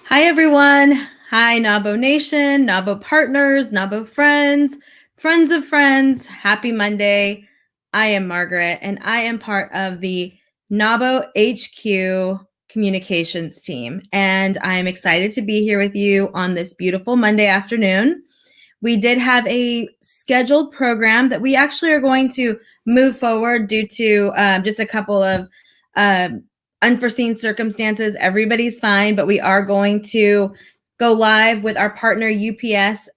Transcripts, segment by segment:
Hi, everyone. Hi, Nabo Nation, Nabo partners, Nabo friends, friends of friends. Happy Monday. I am Margaret, and I am part of the Nabo HQ communications team. And I'm excited to be here with you on this beautiful Monday afternoon. We did have a scheduled program that we actually are going to move forward due to just a couple of unforeseen circumstances. Everybody's fine, but we are going to go live with our partner UPS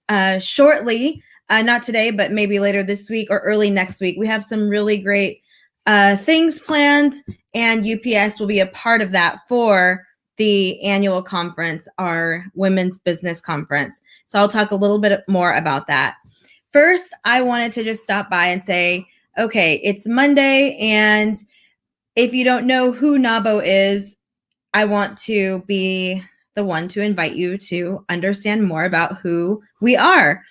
shortly. Not today, but maybe later this week or early next week. We have some really great things planned, and UPS will be a part of that for the annual conference, our women's business conference. So I'll talk a little bit more about that. First, I wanted to just stop by and say, okay, it's Monday, and if you don't know who NABO is, I want to be the one to invite you to understand more about who we are.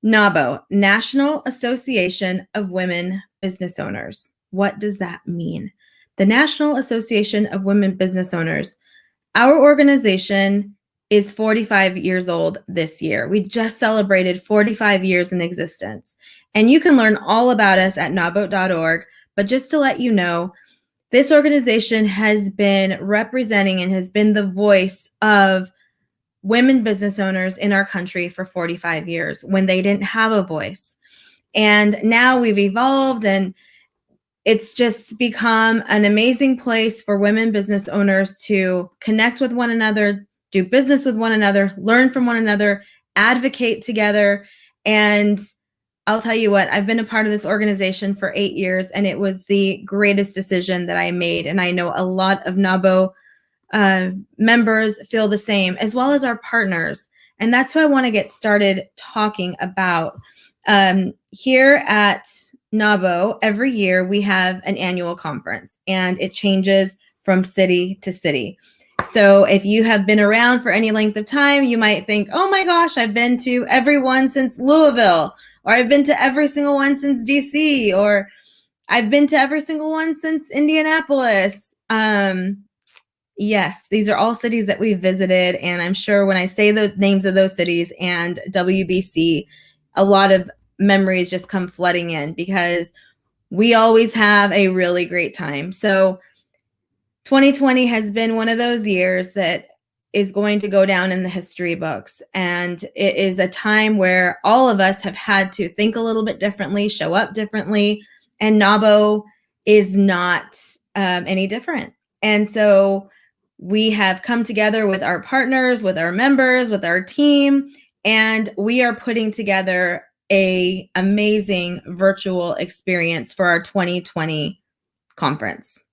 NABO, National Association of Women Business Owners. What does that mean? The National Association of Women Business Owners. Our organization is 45 years old this year. We just celebrated 45 years in existence. And you can learn all about us at nabo.org. But just to let you know, this organization has been representing and has been the voice of women business owners in our country for 45 years when they didn't have a voice. And now we've evolved, and it's just become an amazing place for women business owners to connect with one another, do business with one another, learn from one another, advocate together. And I'll tell you what, I've been a part of this organization for 8 years, and it was the greatest decision that I made. And I know a lot of NABO members feel the same, as well as our partners. And that's who I want to get started talking about. Here at NABO, every year we have an annual conference, and it changes from city to city. So if you have been around for any length of time, you might think, oh my gosh, I've been to every one since Louisville, or I've been to every single one since DC, or I've been to every single one since Indianapolis. Yes, these are all cities that we've visited, and I'm sure when I say the names of those cities and WBC, a lot of memories just come flooding in because we always have a really great time. So 2020 has been one of those years that is going to go down in the history books. And it is a time where all of us have had to think a little bit differently, show up differently, and NABO is not any different. And so we have come together with our partners, with our members, with our team, and we are putting together an amazing virtual experience for our 2020 conference.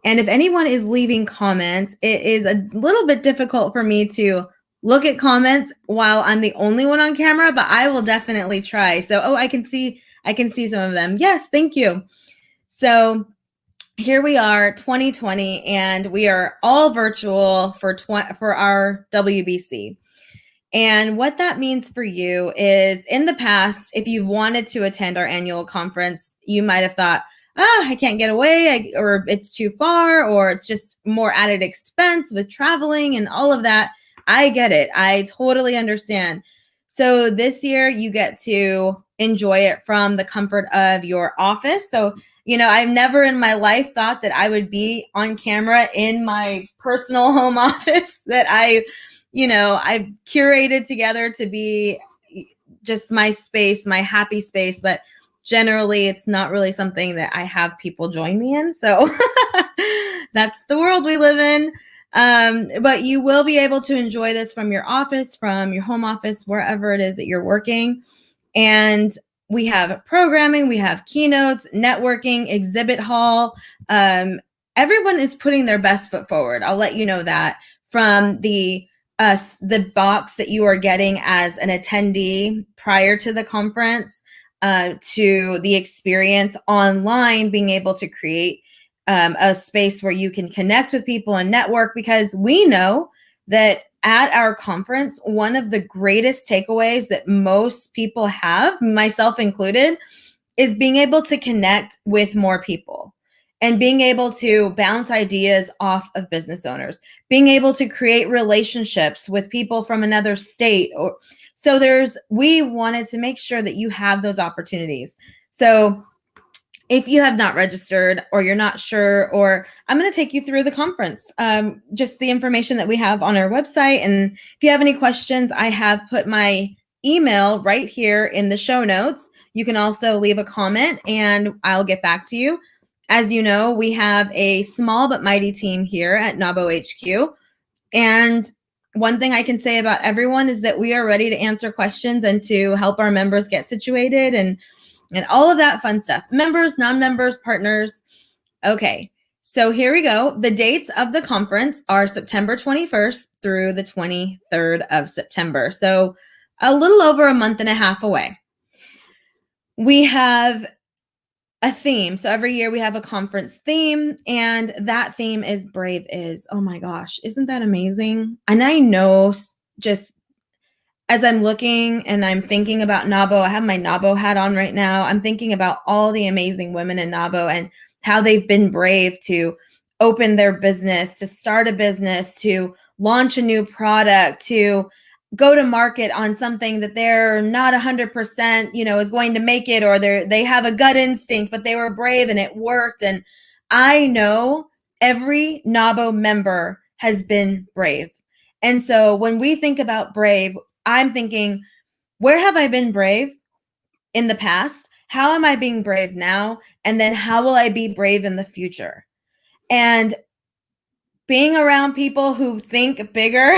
And if anyone is leaving comments, it is a little bit difficult for me to look at comments while I'm the only one on camera, but I will definitely try. So, I can see some of them. Yes, thank you. So here we are, 2020, and we are all virtual for our WBC. And what that means for you is, in the past, if you've wanted to attend our annual conference, you might have thought, I can't get away, or it's too far, or it's just more added expense with traveling and all of that. I get it. I totally understand. So this year you get to enjoy it from the comfort of your office. So, I've never in my life thought that I would be on camera in my personal home office that I've curated together to be just my space, my happy space. But generally, it's not really something that I have people join me in. So that's the world we live in. But you will be able to enjoy this from your office, from your home office, wherever it is that you're working. And we have programming, we have keynotes, networking, exhibit hall. Everyone is putting their best foot forward. I'll let you know that, from the box that you are getting as an attendee prior to the conference, to the experience online, being able to create a space where you can connect with people and network, because we know that at our conference, one of the greatest takeaways that most people have, myself included, is being able to connect with more people. and being able to bounce ideas off of business owners, being able to create relationships with people from another state. Or so we wanted to make sure that you have those opportunities. So if you have not registered or you're not sure, or I'm going to take you through the conference, just the information that we have on our website. And if you have any questions, I have put my email right here in the show notes. You can also leave a comment and I'll get back to you. As you know, we have a small but mighty team here at NABO HQ. And one thing I can say about everyone is that we are ready to answer questions and to help our members get situated and all of that fun stuff. Members, non-members, partners. Okay, so here we go. The dates of the conference are September 21st through the 23rd of September. So a little over a month and a half away. We have a theme. So every year we have a conference theme, and that theme is Brave Is. Oh my gosh, isn't that amazing? And I know, just as I'm looking and I'm thinking about NABO, I have my NABO hat on right now. I'm thinking about all the amazing women in NABO and how they've been brave to open their business, to start a business, to launch a new product, to go to market on something that they're not 100%, is going to make it, or they have a gut instinct, but they were brave and it worked. And I know every NABO member has been brave. And so when we think about brave, I'm thinking, where have I been brave in the past? How am I being brave now? And then how will I be brave in the future? And being around people who think bigger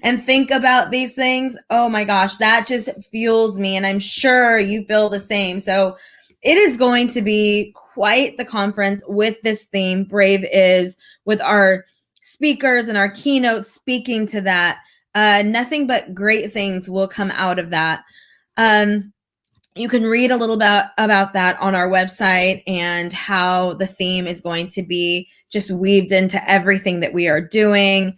and think about these things, oh my gosh, that just fuels me. And I'm sure you feel the same. So it is going to be quite the conference with this theme, Brave Is, with our speakers and our keynotes speaking to that. Nothing but great things will come out of that. You can read a little bit about that on our website and how the theme is going to be just weaved into everything that we are doing.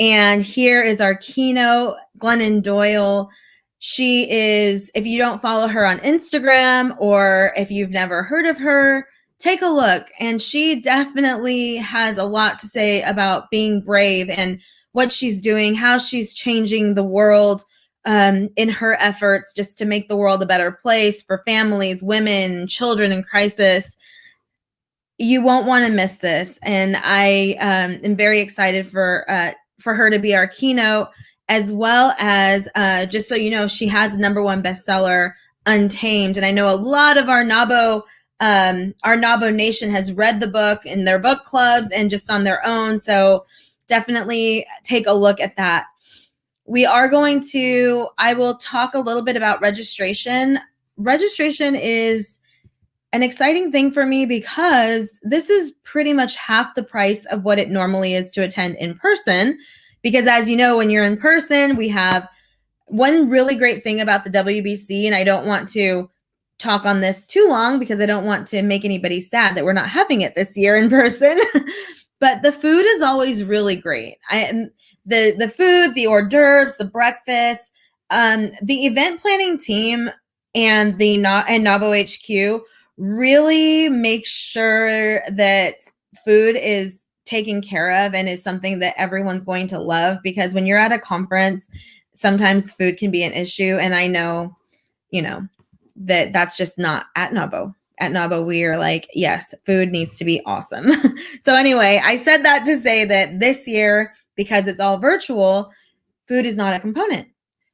And here is our keynote, Glennon Doyle. She is, if you don't follow her on Instagram or if you've never heard of her, take a look. And she definitely has a lot to say about being brave and what she's doing, how she's changing the world in her efforts just to make the world a better place for families, women, children in crisis. You won't want to miss this. And I am very excited for her to be our keynote, as well as just so you know, she has the #1 bestseller, Untamed. And I know a lot of our NABO Nation has read the book in their book clubs and just on their own. So definitely take a look at that. I will talk a little bit about registration. Registration is an exciting thing for me because this is pretty much half the price of what it normally is to attend in person. Because as you know, when you're in person, we have one really great thing about the WBC, and I don't want to talk on this too long because I don't want to make anybody sad that we're not having it this year in person. But the food is always really great. The food, the hors d'oeuvres, the breakfast, the event planning team and NABO HQ really make sure that food is taken care of and is something that everyone's going to love, because when you're at a conference, sometimes food can be an issue. And I know, that's just not at NABO. At NABO, we are like, yes, food needs to be awesome. So anyway, I said that to say that this year, because it's all virtual, food is not a component.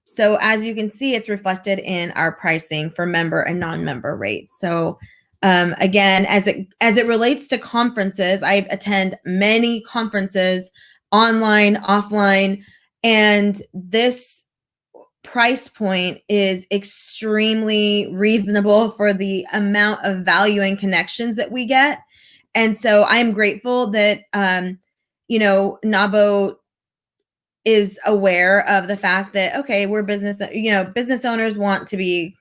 So as you can see, it's reflected in our pricing for member and non-member rates. So again, as it relates to conferences, I attend many conferences, online, offline, and this price point is extremely reasonable for the amount of value and connections that we get. And so I'm grateful that, NABO is aware of the fact that, okay, we're business owners want to be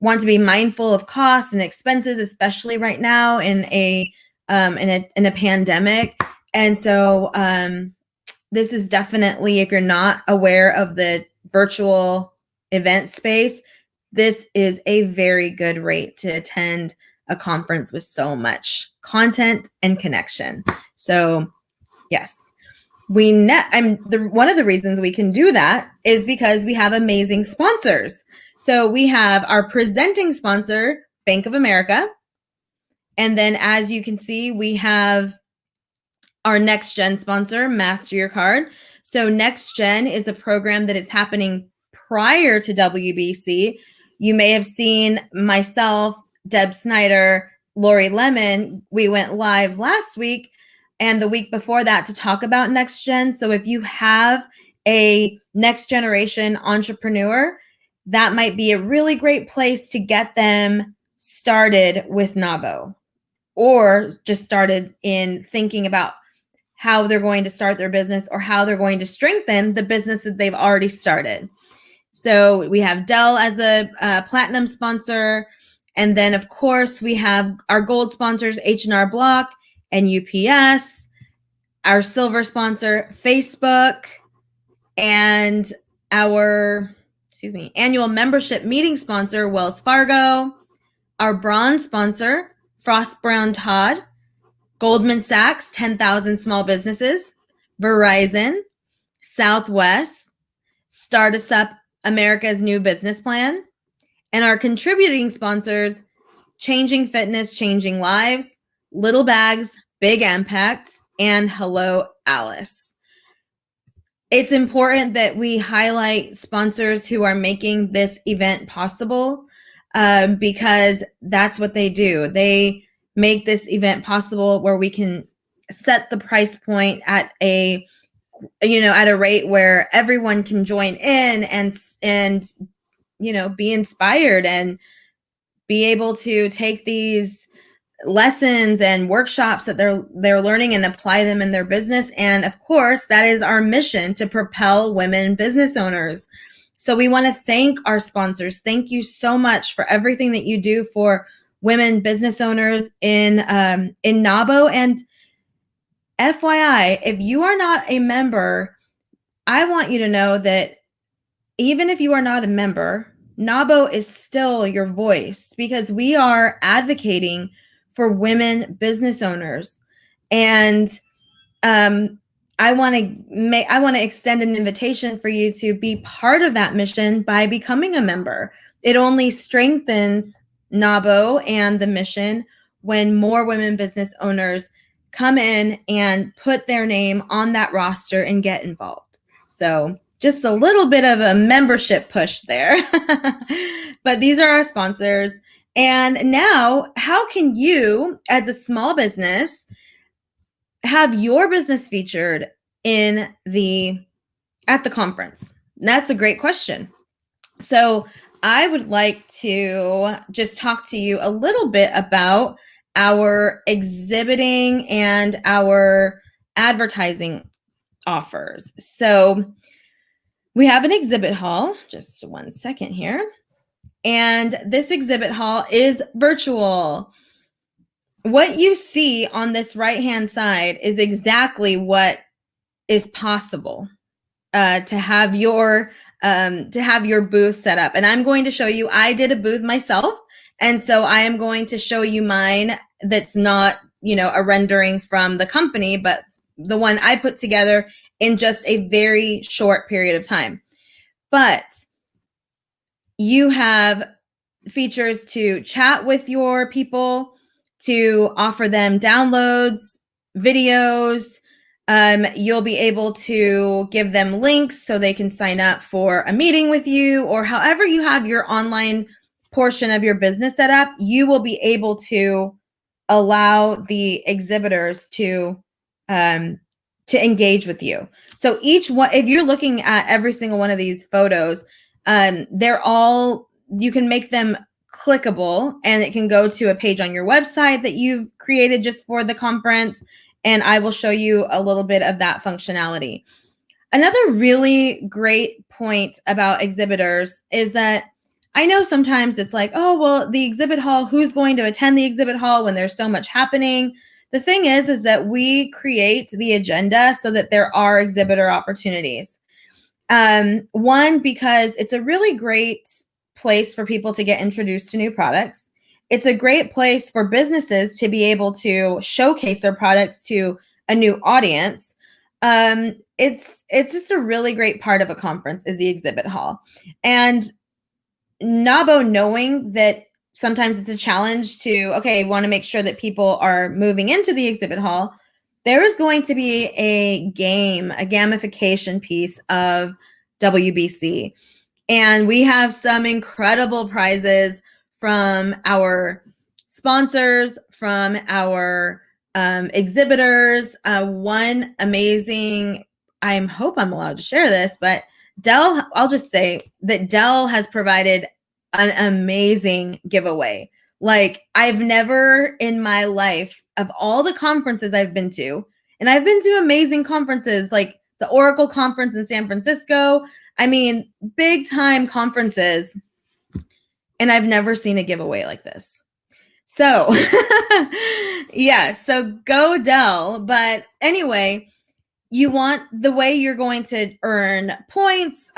mindful of costs and expenses, especially right now in a pandemic. And so, this is definitely, if you're not aware of the virtual event space, this is a very good rate to attend a conference with so much content and connection. So yes, one of the reasons we can do that is because we have amazing sponsors. So we have our presenting sponsor, Bank of America. And then as you can see, we have our Next Gen sponsor, Master Your Card. So Next Gen is a program that is happening prior to WBC. You may have seen myself, Deb Snyder, Lori Lemon. We went live last week and the week before that to talk about Next Gen. So if you have a next generation entrepreneur, that might be a really great place to get them started with NABO, or just started in thinking about how they're going to start their business or how they're going to strengthen the business that they've already started. So we have Dell as a platinum sponsor. And then, of course, we have our gold sponsors, H&R Block and UPS, our silver sponsor, Facebook, and our annual membership meeting sponsor, Wells Fargo, our bronze sponsor, Frost Brown Todd, Goldman Sachs, 10,000 small businesses, Verizon, Southwest, Start Up America's New Business Plan, and our contributing sponsors, Changing Fitness, Changing Lives, Little Bags, Big Impact, and Hello Alice. It's important that we highlight sponsors who are making this event possible because that's what they do. They make this event possible where we can set the price point at a rate where everyone can join in and be inspired and be able to take these lessons and workshops that they're learning and apply them in their business. And of course, that is our mission, to propel women business owners. So we want to thank our sponsors. Thank you so much for everything that you do for women business owners in NABO. And FYI, if you are not a member, I want you to know that even if you are not a member, NABO is still your voice, because we are advocating for women business owners. And I want to extend an invitation for you to be part of that mission by becoming a member. It only strengthens NABO and the mission when more women business owners come in and put their name on that roster and get involved. So just a little bit of a membership push there. But these are our sponsors. And now, how can you, as a small business, have your business featured at the conference? That's a great question. So I would like to just talk to you a little bit about our exhibiting and our advertising offers. So we have an exhibit hall, just 1 second here. And this exhibit hall is virtual. What you see on this right-hand side is exactly what is possible to have your booth set up. And I'm going to show you, I did a booth myself. And so I am going to show you mine that's not, a rendering from the company, but the one I put together in just a very short period of time. But you have features to chat with your people, to offer them downloads, videos. You'll be able to give them links so they can sign up for a meeting with you, or however you have your online portion of your business set up, you will be able to allow the exhibitors to engage with you. So each one, if you're looking at every single one of these photos, you can make them clickable, and it can go to a page on your website that you've created just for the conference. And I will show you a little bit of that functionality. Another really great point about exhibitors is that I know sometimes it's like, oh, well, the exhibit hall, who's going to attend the exhibit hall when there's so much happening? The thing is that we create the agenda so that there are exhibitor opportunities. One, because it's a really great place for people to get introduced to new products. it's a great place for businesses to be able to showcase their products to a new audience. It's just a really great part of a conference is the exhibit hall. And NABO, knowing that sometimes it's a challenge to, okay, want to make sure that people are moving into the exhibit hall, there is going to be a gamification piece of WBC. And we have some incredible prizes from our sponsors, from our exhibitors. One amazing, I hope I'm allowed to share this, but Dell, I'll just say that Dell has provided an amazing giveaway. Like, I've never in my life, of all the conferences I've been to, and I've been to amazing conferences like the Oracle conference in San Francisco. I mean, big time conferences. And I've never seen a giveaway like this. So, yeah, so go Dell. But anyway, you want the way you're going to earn points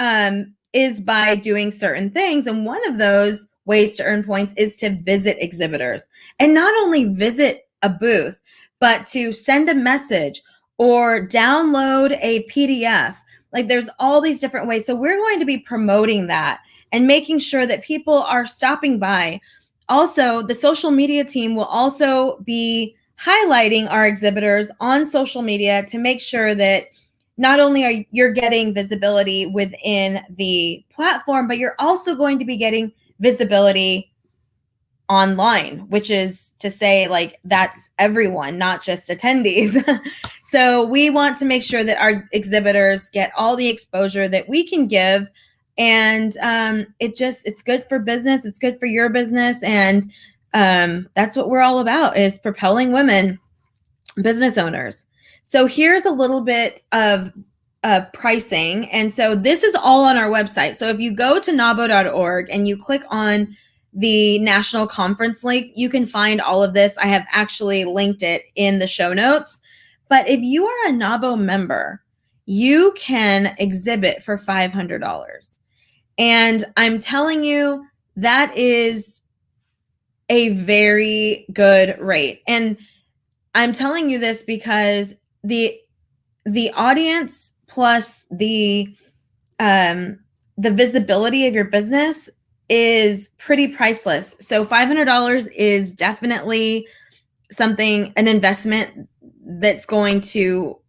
is by doing certain things. And one of those ways to earn points is to visit exhibitors, and not only visit a booth, but to send a message or download a PDF. Like, there's all these different ways. So we're going to be promoting that and making sure that people are stopping by. Also, the social media team will also be highlighting our exhibitors on social media to make sure that not only are you're getting visibility within the platform, but you're also going to be getting visibility online, which is to say, like, that's everyone, not just attendees. So we want to make sure that our exhibitors get all the exposure that we can give. And it's good for business. It's good for your business. And that's what we're all about, is propelling women business owners. So here's a little bit of pricing. And so this is all on our website. So if you go to nabo.org and you click on the national conference link, you can find all of this. I have actually linked it in the show notes. But if you are a NABO member, you can exhibit for $500. And I'm telling you, that is a very good rate. And I'm telling you this because the audience plus the visibility of your business is pretty priceless. So $500 is definitely something, an investment that's going to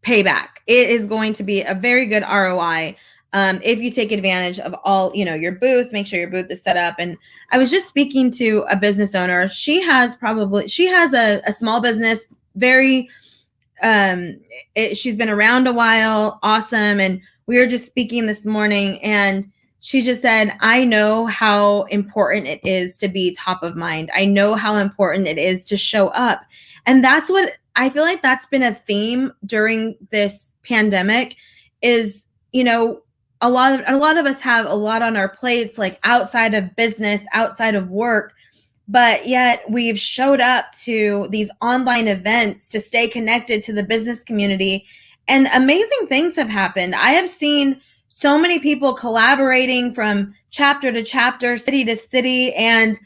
pay back. It is going to be a very good ROI if you take advantage of all, your booth. Make sure your booth is set up. And I was just speaking to a business owner. She has a small business, very, she's been around a while, awesome. And we were just speaking this morning, and she just said, I know how important it is to be top of mind. I know how important it is to show up. And that's what I feel like that's been a theme during this pandemic is, a lot of us have a lot on our plates, like outside of business, outside of work, but yet we've showed up to these online events to stay connected to the business community, and amazing things have happened. I have seen so many people collaborating from chapter to chapter, city to city, and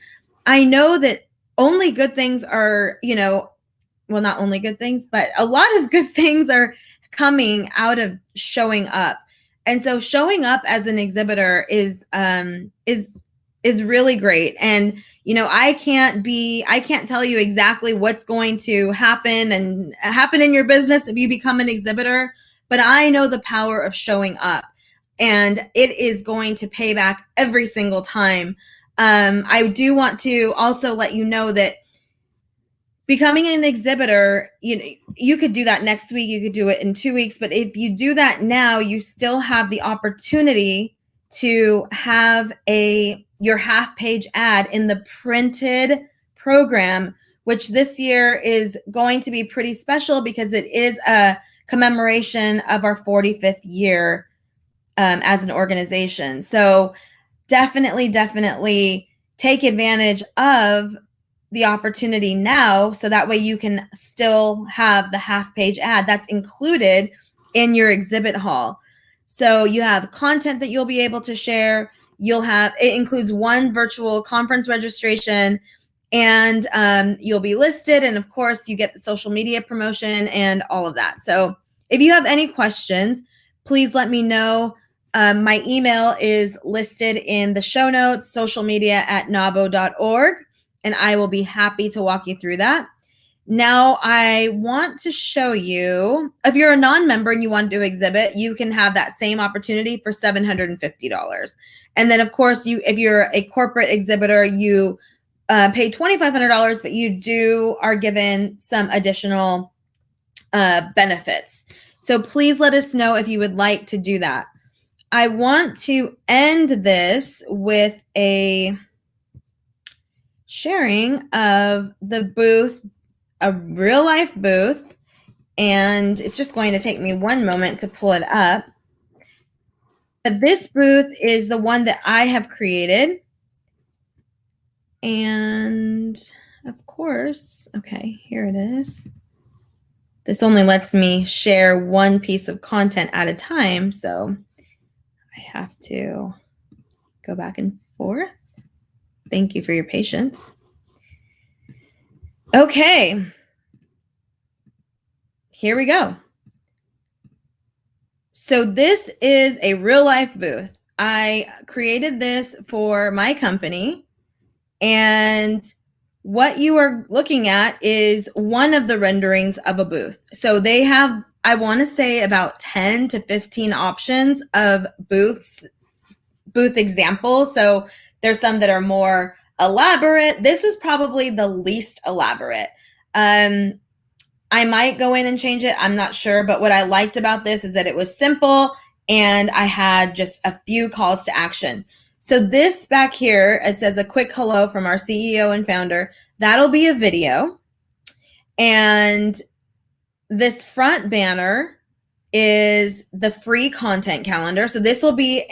I know that only good things are, well, not only good things, but a lot of good things are coming out of showing up. And so showing up as an exhibitor is really great. And, I can't tell you exactly what's going to happen in your business if you become an exhibitor, but I know the power of showing up, and it is going to pay back every single time. I do want to also let you know that becoming an exhibitor, you could do that next week, you could do it in 2 weeks, but if you do that now, you still have the opportunity to have your half-page ad in the printed program, which this year is going to be pretty special because it is a commemoration of our 45th year as an organization. So definitely take advantage of the opportunity now, so that way you can still have the half-page ad that's included in your exhibit hall. So you have content that you'll be able to share. it includes one virtual conference registration, and you'll be listed. And of course, you get the social media promotion and all of that. So if you have any questions, please let me know. My email is listed in the show notes, socialmedia@nabo.org, and I will be happy to walk you through that. Now, I want to show you, if you're a non-member and you want to exhibit, you can have that same opportunity for $750. And then, of course, if you're a corporate exhibitor, you pay $2,500, but you are given some additional benefits. So please let us know if you would like to do that. I want to end this with a sharing of the booth, a real life booth, and it's just going to take me one moment to pull it up. But this booth is the one that I have created. And of course, okay, here it is. This only lets me share one piece of content at a time, so I have to go back and forth. Thank you for your patience. Okay, here we go. So this is a real life booth. I created this for my company, and what you are looking at is one of the renderings of a booth. So they have, I want to say, about 10 to 15 options of booth examples. So there's some that are more elaborate. This was probably the least elaborate. I might go in and change it. I'm not sure. But what I liked about this is that it was simple and I had just a few calls to action. So this back here, it says a quick hello from our CEO and founder. That'll be a video. And this front banner is the free content calendar. So this will be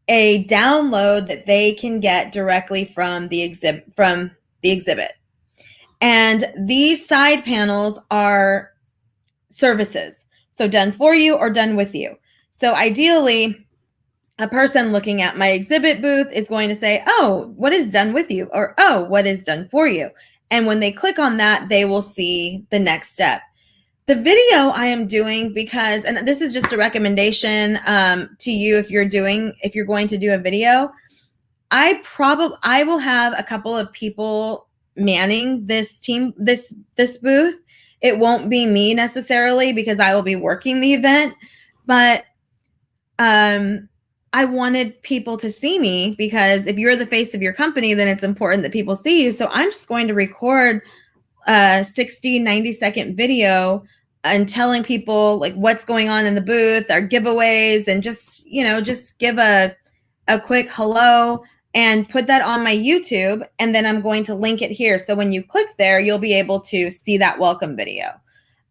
a download that they can get directly from the exhibit. And these side panels are services. So done for you or done with you. So ideally, a person looking at my exhibit booth is going to say, oh, what is done with you? Or, oh, what is done for you? And when they click on that, they will see the next step. The video I am doing because, and this is just a recommendation to you if you're going to do a video, I will have a couple of people manning this booth. It won't be me necessarily because I will be working the event, but I wanted people to see me because if you're the face of your company, then it's important that people see you. So I'm just going to record a 60, 90-second video and telling people like what's going on in the booth, our giveaways, and just give a quick hello and put that on my YouTube. And then I'm going to link it here. So when you click there, you'll be able to see that welcome video.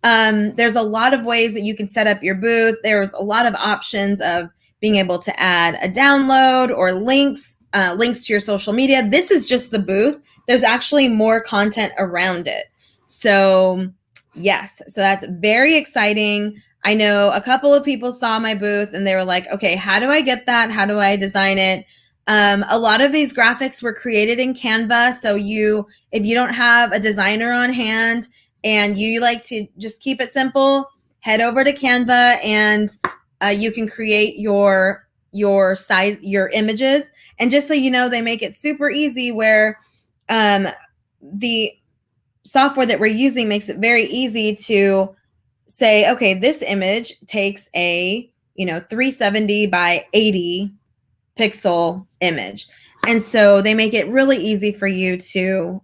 There's a lot of ways that you can set up your booth. There's a lot of options of being able to add a download or links to your social media. This is just the booth. There's actually more content around it. So yes, so that's very exciting. I know a couple of people saw my booth and they were like, okay, how do I get that? How do I design it? A lot of these graphics were created in Canva. So if you don't have a designer on hand and you like to just keep it simple, head over to Canva and you can create your size, your images. And just so you know, they make it super easy where the software that we're using makes it very easy to say, okay, this image takes a 370 by 80 pixel image. And so they make it really easy for you to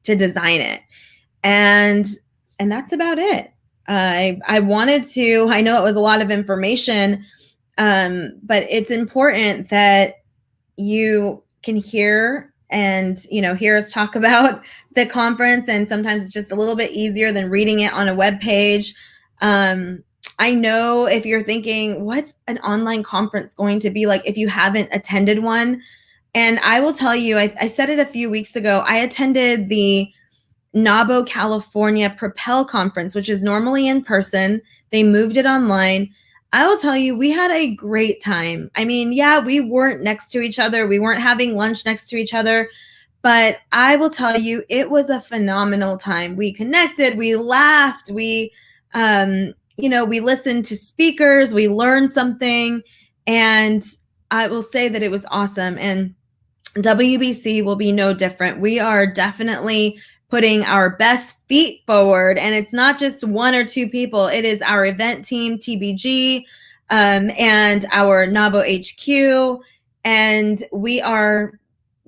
design it. And that's about it. I know it was a lot of information, but it's important that you can hear us talk about the conference. And sometimes it's just a little bit easier than reading it on a web page. I know if you're thinking, what's an online conference going to be like if you haven't attended one? And I will tell you, I said it a few weeks ago, I attended the NABO California Propel Conference, which is normally in person. They moved it online. I will tell you, we had a great time. I mean, yeah, we weren't next to each other. We weren't having lunch next to each other. But I will tell you, it was a phenomenal time. We connected, we laughed, we listened to speakers, we learned something. And I will say that it was awesome. And WBC will be no different. We are definitely putting our best feet forward, and it's not just one or two people. It is our event team, TBG, and our NABO HQ, and we are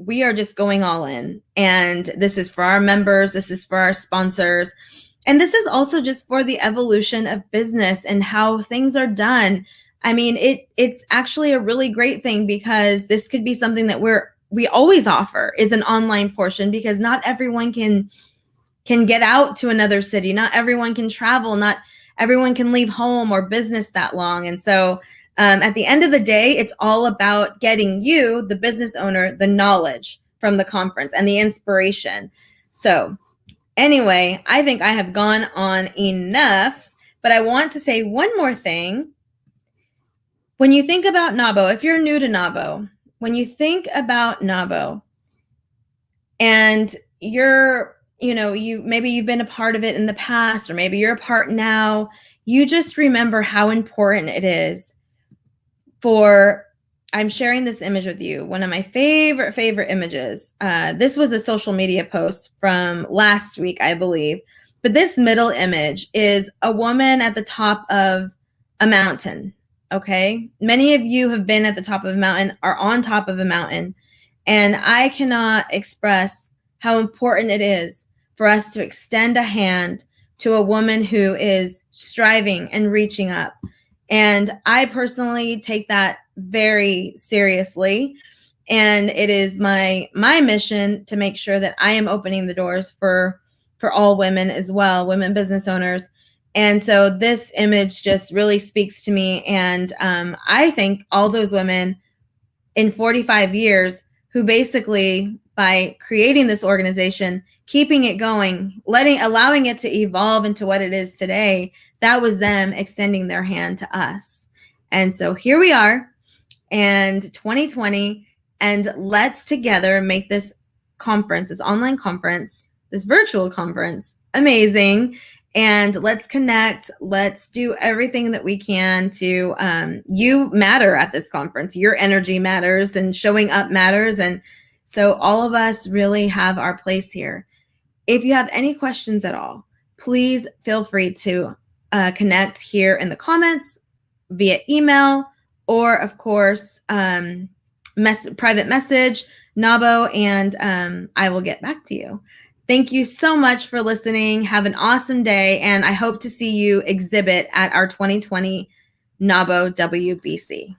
just going all in. And this is for our members. This is for our sponsors. And this is also just for the evolution of business and how things are done. I mean, it's actually a really great thing, because this could be something that we always offer, is an online portion, because not everyone can get out to another city. Not everyone can travel. Not everyone can leave home or business that long. And so at the end of the day, it's all about getting you, the business owner, the knowledge from the conference and the inspiration. So anyway, I think I have gone on enough, but I want to say one more thing. When you think about NABO, if you're new to NABO, when you think about NABO and maybe you've been a part of it in the past, or maybe you're a part now, you just remember how important it is I'm sharing this image with you. One of my favorite images. This was a social media post from last week, I believe. But this middle image is a woman at the top of a mountain. Okay. Many of you have been at the top of a mountain, are on top of a mountain. And I cannot express how important it is for us to extend a hand to a woman who is striving and reaching up. And I personally take that very seriously. And it is my mission to make sure that I am opening the doors for all women as well, women business owners. And so this image just really speaks to me. And I think all those women in 45 years who basically, by creating this organization, keeping it going, allowing it to evolve into what it is today, that was them extending their hand to us. And so here we are, and 2020, and let's together make this conference, this online conference, this virtual conference, amazing. And let's connect. Let's do everything that we can to, you matter at this conference. Your energy matters, and showing up matters. And so all of us really have our place here. If you have any questions at all, please feel free to connect here in the comments, via email, or of course, private message, NABO, and I will get back to you. Thank you so much for listening. Have an awesome day, and I hope to see you exhibit at our 2020 NABO WBC.